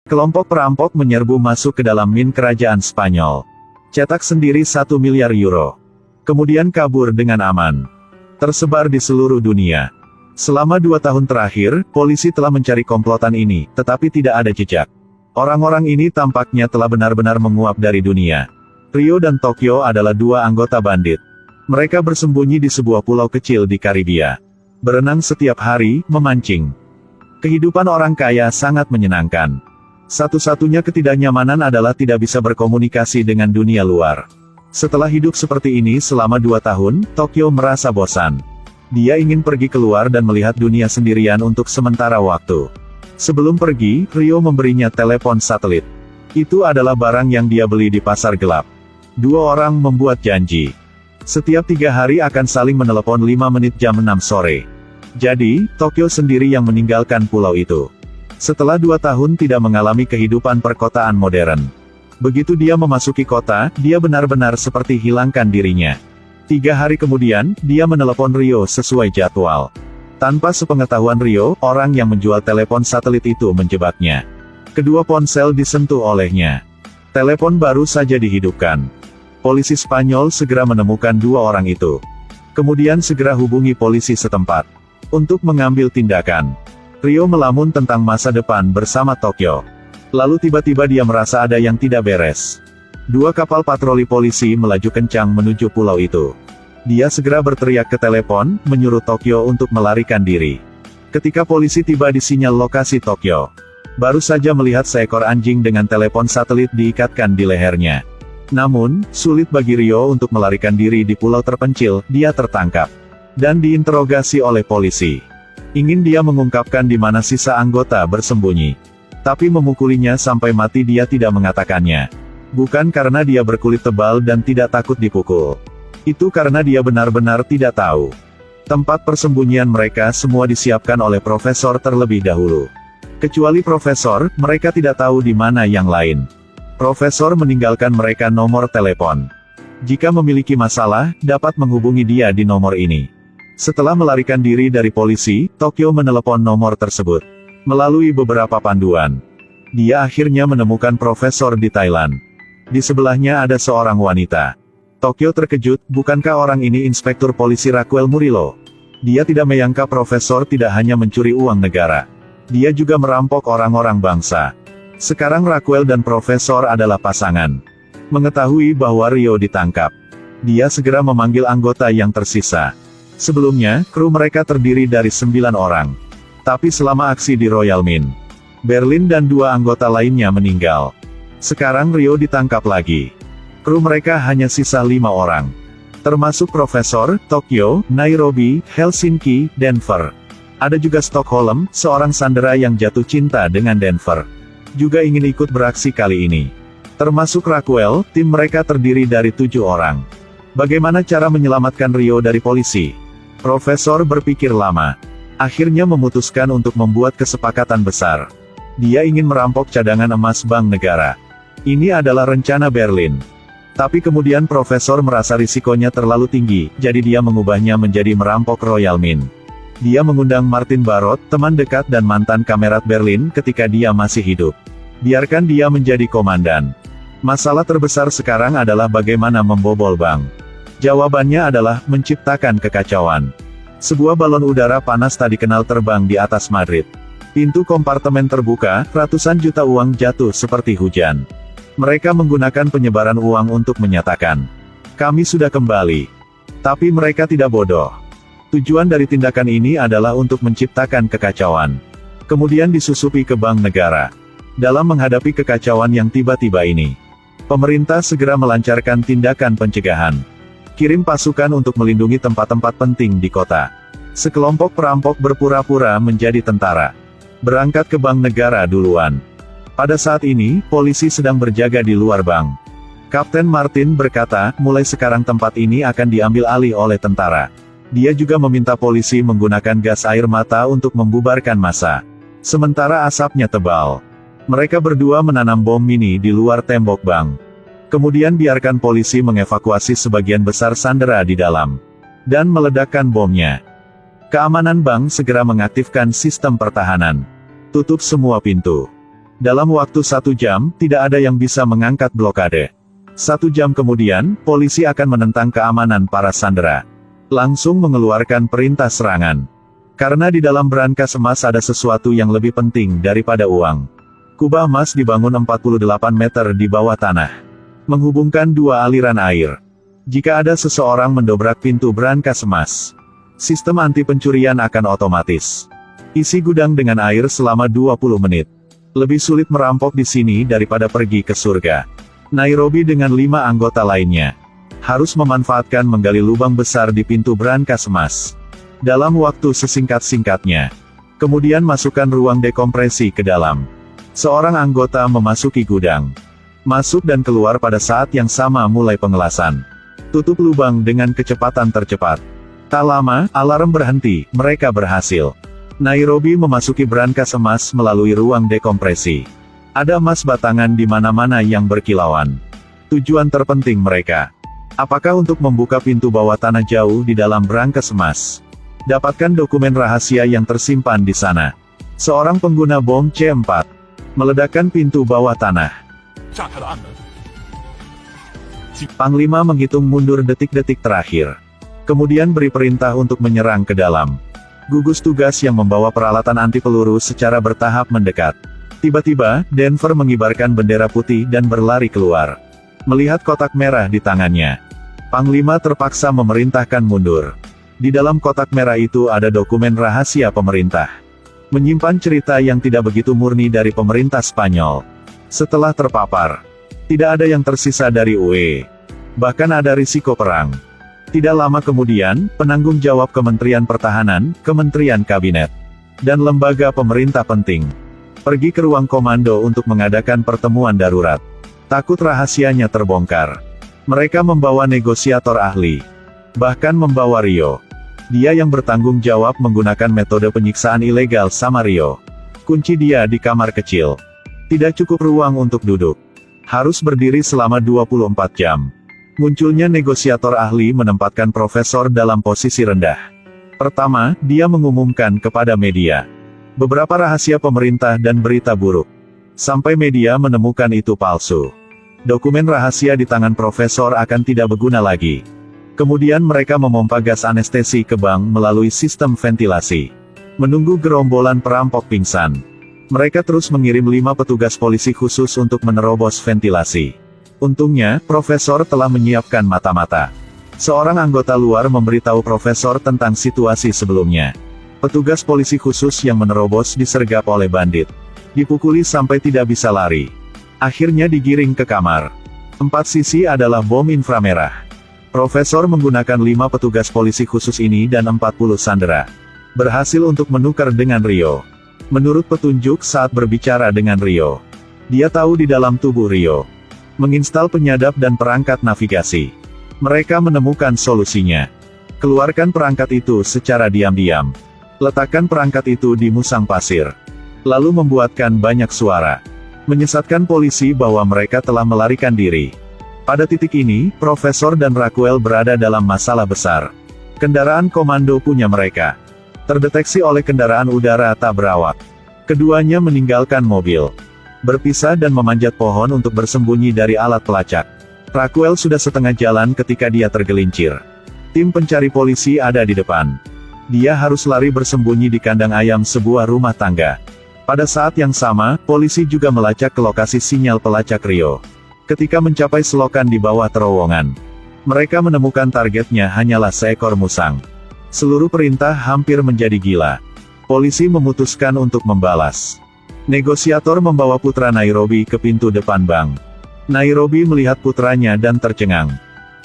Kelompok perampok menyerbu masuk ke dalam min kerajaan Spanyol. Cetak sendiri 1 miliar euro. Kemudian kabur dengan aman. Tersebar di seluruh dunia. Selama 2 tahun terakhir, polisi telah mencari komplotan ini, tetapi tidak ada jejak. Orang-orang ini tampaknya telah benar-benar menguap dari dunia. Rio dan Tokyo adalah 2 anggota bandit. Mereka bersembunyi di sebuah pulau kecil di Karibia. Berenang setiap hari, memancing. Kehidupan orang kaya sangat menyenangkan. Satu-satunya ketidaknyamanan adalah tidak bisa berkomunikasi dengan dunia luar. Setelah hidup seperti ini selama 2 tahun, Tokyo merasa bosan. Dia ingin pergi keluar dan melihat dunia sendirian untuk sementara waktu. Sebelum pergi, Rio memberinya telepon satelit. Itu adalah barang yang dia beli di pasar gelap. 2 orang membuat janji. Setiap 3 hari akan saling menelepon 5 menit jam 6 sore. Jadi, Tokyo sendiri yang meninggalkan pulau itu. Setelah 2 tahun tidak mengalami kehidupan perkotaan modern. Begitu dia memasuki kota, dia benar-benar seperti hilangkan dirinya. 3 hari kemudian, dia menelepon Rio sesuai jadwal. Tanpa sepengetahuan Rio, orang yang menjual telepon satelit itu menjebaknya. Kedua ponsel disentuh olehnya. Telepon baru saja dihidupkan. Polisi Spanyol segera menemukan 2 orang itu. Kemudian segera hubungi polisi setempat untuk mengambil tindakan. Rio melamun tentang masa depan bersama Tokyo. Lalu tiba-tiba dia merasa ada yang tidak beres. 2 kapal patroli polisi melaju kencang menuju pulau itu. Dia segera berteriak ke telepon, menyuruh Tokyo untuk melarikan diri. Ketika polisi tiba di sinyal lokasi Tokyo, baru saja melihat seekor anjing dengan telepon satelit diikatkan di lehernya. Namun, sulit bagi Rio untuk melarikan diri di pulau terpencil. Dia tertangkap dan diinterogasi oleh polisi. Ingin dia mengungkapkan di mana sisa anggota bersembunyi. Tapi memukulinya sampai mati dia tidak mengatakannya. Bukan karena dia berkulit tebal dan tidak takut dipukul. Itu karena dia benar-benar tidak tahu. Tempat persembunyian mereka semua disiapkan oleh profesor terlebih dahulu. Kecuali profesor, mereka tidak tahu di mana yang lain. Profesor meninggalkan mereka nomor telepon. Jika memiliki masalah, dapat menghubungi dia di nomor ini. Setelah melarikan diri dari polisi, Tokyo menelepon nomor tersebut. Melalui beberapa panduan, dia akhirnya menemukan profesor di Thailand. Di sebelahnya ada seorang wanita. Tokyo terkejut, bukankah orang ini Inspektur Polisi Raquel Murillo? Dia tidak menyangka profesor tidak hanya mencuri uang negara. Dia juga merampok orang-orang bangsa. Sekarang Raquel dan profesor adalah pasangan. Mengetahui bahwa Rio ditangkap, dia segera memanggil anggota yang tersisa. Sebelumnya, kru mereka terdiri dari 9 orang. Tapi selama aksi di Royal Mint, Berlin dan 2 anggota lainnya meninggal. Sekarang Rio ditangkap lagi. Kru mereka hanya sisa 5 orang. Termasuk Profesor, Tokyo, Nairobi, Helsinki, Denver. Ada juga Stockholm, seorang sandera yang jatuh cinta dengan Denver. Juga ingin ikut beraksi kali ini. Termasuk Raquel, tim mereka terdiri dari 7 orang. Bagaimana cara menyelamatkan Rio dari polisi? Profesor berpikir lama. Akhirnya memutuskan untuk membuat kesepakatan besar. Dia ingin merampok cadangan emas bank negara. Ini adalah rencana Berlin. Tapi kemudian profesor merasa risikonya terlalu tinggi, jadi dia mengubahnya menjadi merampok Royal Mint. Dia mengundang Martin Barot, teman dekat dan mantan kamerat Berlin ketika dia masih hidup. Biarkan dia menjadi komandan. Masalah terbesar sekarang adalah bagaimana membobol bank. Jawabannya adalah menciptakan kekacauan. Sebuah balon udara panas tak dikenal terbang di atas Madrid. Pintu kompartemen terbuka, ratusan juta uang jatuh seperti hujan. Mereka menggunakan penyebaran uang untuk menyatakan, kami sudah kembali. Tapi mereka tidak bodoh. Tujuan dari tindakan ini adalah untuk menciptakan kekacauan. Kemudian disusupi ke bank negara. Dalam menghadapi kekacauan yang tiba-tiba ini, pemerintah segera melancarkan tindakan pencegahan. Kirim pasukan untuk melindungi tempat-tempat penting di kota. Sekelompok perampok berpura-pura menjadi tentara. Berangkat ke bank negara duluan. Pada saat ini, polisi sedang berjaga di luar bank. Kapten Martin berkata, mulai sekarang tempat ini akan diambil alih oleh tentara. Dia juga meminta polisi menggunakan gas air mata untuk membubarkan massa. Sementara asapnya tebal. Mereka berdua menanam bom mini di luar tembok bank. Kemudian biarkan polisi mengevakuasi sebagian besar sandera di dalam. Dan meledakkan bomnya. Keamanan bank segera mengaktifkan sistem pertahanan. Tutup semua pintu. Dalam waktu 1 jam, tidak ada yang bisa mengangkat blokade. 1 jam kemudian, polisi akan menentang keamanan para sandera. Langsung mengeluarkan perintah serangan. Karena di dalam brankas emas ada sesuatu yang lebih penting daripada uang. Kubah emas dibangun 48 meter di bawah tanah, menghubungkan 2 aliran air. Jika ada seseorang mendobrak pintu brankas emas, sistem anti pencurian akan otomatis. Isi gudang dengan air selama 20 menit. Lebih sulit merampok di sini daripada pergi ke surga. Nairobi dengan 5 anggota lainnya harus memanfaatkan menggali lubang besar di pintu brankas emas dalam waktu sesingkat-singkatnya. Kemudian masukkan ruang dekompresi ke dalam. Seorang anggota memasuki gudang, masuk dan keluar pada saat yang sama mulai pengelasan. Tutup lubang dengan kecepatan tercepat. Tak lama, alarm berhenti, mereka berhasil. Nairobi memasuki brankas emas melalui ruang dekompresi. Ada emas batangan di mana-mana yang berkilauan. Tujuan terpenting mereka, apakah untuk membuka pintu bawah tanah jauh di dalam brankas emas? Dapatkan dokumen rahasia yang tersimpan di sana. Seorang pengguna bom C4 meledakkan pintu bawah tanah. Panglima menghitung mundur detik-detik terakhir. Kemudian beri perintah untuk menyerang ke dalam. Gugus tugas yang membawa peralatan anti peluru secara bertahap mendekat. Tiba-tiba, Denver mengibarkan bendera putih dan berlari keluar. Melihat kotak merah di tangannya, Panglima terpaksa memerintahkan mundur. Di dalam kotak merah itu ada dokumen rahasia pemerintah. Menyimpan cerita yang tidak begitu murni dari pemerintah Spanyol. Setelah terpapar, tidak ada yang tersisa dari UE. Bahkan ada risiko perang. Tidak lama kemudian, penanggung jawab Kementerian Pertahanan, Kementerian Kabinet, dan lembaga pemerintah penting pergi ke ruang komando untuk mengadakan pertemuan darurat. Takut rahasianya terbongkar. Mereka membawa negosiator ahli. Bahkan membawa Rio. Dia yang bertanggung jawab menggunakan metode penyiksaan ilegal sama Rio. Kunci dia di kamar kecil. Tidak cukup ruang untuk duduk. Harus berdiri selama 24 jam. Munculnya negosiator ahli menempatkan profesor dalam posisi rendah. Pertama, dia mengumumkan kepada media beberapa rahasia pemerintah dan berita buruk. Sampai media menemukan itu palsu. Dokumen rahasia di tangan profesor akan tidak berguna lagi. Kemudian mereka memompa gas anestesi ke bank melalui sistem ventilasi. Menunggu gerombolan perampok pingsan. Mereka terus mengirim 5 petugas polisi khusus untuk menerobos ventilasi. Untungnya, profesor telah menyiapkan mata-mata. Seorang anggota luar memberitahu profesor tentang situasi sebelumnya. Petugas polisi khusus yang menerobos disergap oleh bandit. Dipukuli sampai tidak bisa lari. Akhirnya digiring ke kamar. 4 sisi adalah bom inframerah. Profesor menggunakan 5 petugas polisi khusus ini dan 40 sandera. Berhasil untuk menukar dengan Rio. Menurut petunjuk saat berbicara dengan Rio, dia tahu di dalam tubuh Rio menginstal penyadap dan perangkat navigasi. Mereka menemukan solusinya. Keluarkan perangkat itu secara diam-diam. Letakkan perangkat itu di musang pasir. Lalu membuatkan banyak suara. Menyesatkan polisi bahwa mereka telah melarikan diri. Pada titik ini, Profesor dan Raquel berada dalam masalah besar. Kendaraan komando punya mereka terdeteksi oleh kendaraan udara tak berawak. Keduanya meninggalkan mobil, berpisah dan memanjat pohon untuk bersembunyi dari alat pelacak. Raquel sudah setengah jalan ketika dia tergelincir. Tim pencari polisi ada di depan. Dia harus lari bersembunyi di kandang ayam sebuah rumah tangga. Pada saat yang sama, polisi juga melacak ke lokasi sinyal pelacak Rio. Ketika mencapai selokan di bawah terowongan, mereka menemukan targetnya hanyalah seekor musang. Seluruh perintah hampir menjadi gila. Polisi memutuskan untuk membalas. Negosiator membawa putra Nairobi ke pintu depan bank. Nairobi melihat putranya dan tercengang.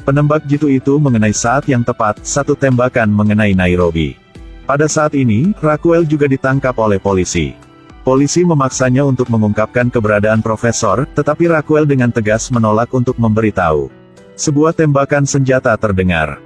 Penembak jitu itu mengenai saat yang tepat, 1 tembakan mengenai Nairobi. Pada saat ini, Raquel juga ditangkap oleh polisi. Polisi memaksanya untuk mengungkapkan keberadaan profesor, tetapi Raquel dengan tegas menolak untuk memberitahu. Sebuah tembakan senjata terdengar.